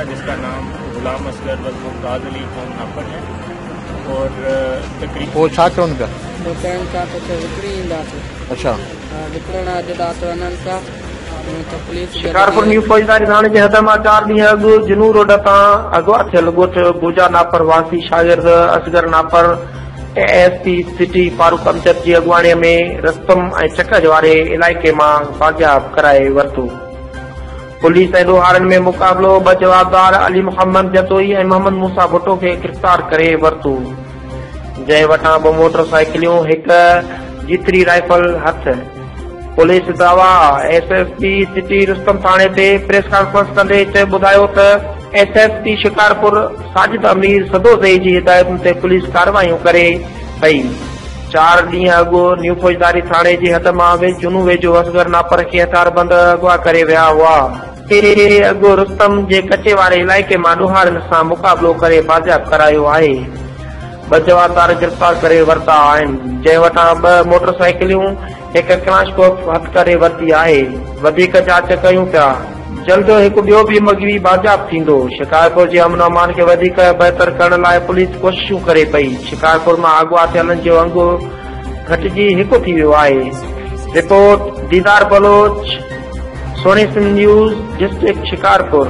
जिसका नाम गुलाम असगर व मुमताज अली खान नापर है और तकरीबन वो छा चवनि पिया? दुकान का तो विक्री इंदास अच्छा विकरणा जदात वनन का तो पुलिस शिकारपुर न्यू फौजदारी थाने जे हद मां 4 ॾींहं अॻु जनू रोड तां अगवा थियल ॻोठ गोजा नापर वासी शागिर्द असगर नापर एएसपी सिटी फारूक अमजद जी अॻुवाणीअ में रस्तम ऐं चकज वारे इलाइक़े मां बाज़ियाब कराए वरितो। पुलिस ऐं ॾोहारनि में मुक़ाबिलो 2 जवाबदार अली मोहम्मद जतोई ऐं मोहम्मद मूसा भुट्टो खे गिरफ़्तार करे वरितो, जंहिं वटां 2 मोटरसाइकिलियूं, 1 जीतरी राइफल हथ। पुलिस दावा एसएसपी सिटी रुस्तम थाणे ते प्रेस कॉन्फ्रेंस कंदे ॿुधायो त एसएसपी शिकारपुर साजिद अमीर सदोज़ई जी हिदायतुनि ते पुलिस कार्रवाइयूं करे पई। 4 ॾींहं अॻु न्यू फौजदारी थाणे जी हद मां जुनू वेझो असगर नापर खे हथियारबंद अगवा करे विया हुआ। अॻु रुस्तम जे कचे वारे इलाइक़े मां ॾोहारनि सां मुक़ाबिलो करे बाज़ियाब करायो आहे। 2 जवाबदार गिरफ़्तार करे वरिता आहिनि, जंहिं वटां 2 मोटरसाइकिलियूं, 1 क्लाशकोप हथ करे वरिती आहे। वधीक जांच कयूं पिया, जल्द हिकु ॿियो बि मगवी बाज़ियाब थींदो। शिकारपुर जे अमन अमान खे वधीक बहितर करण लाइ पुलिस कोशिशूं करे पई। शिकारपुर मां अगवा थियलनि जो अंगु घटिजी 1 थी वियो आहे। रिपोर्ट दीदार बलोच, सोनी सिंध न्यूज़, डिस्ट्रिक्ट शिकारपुर।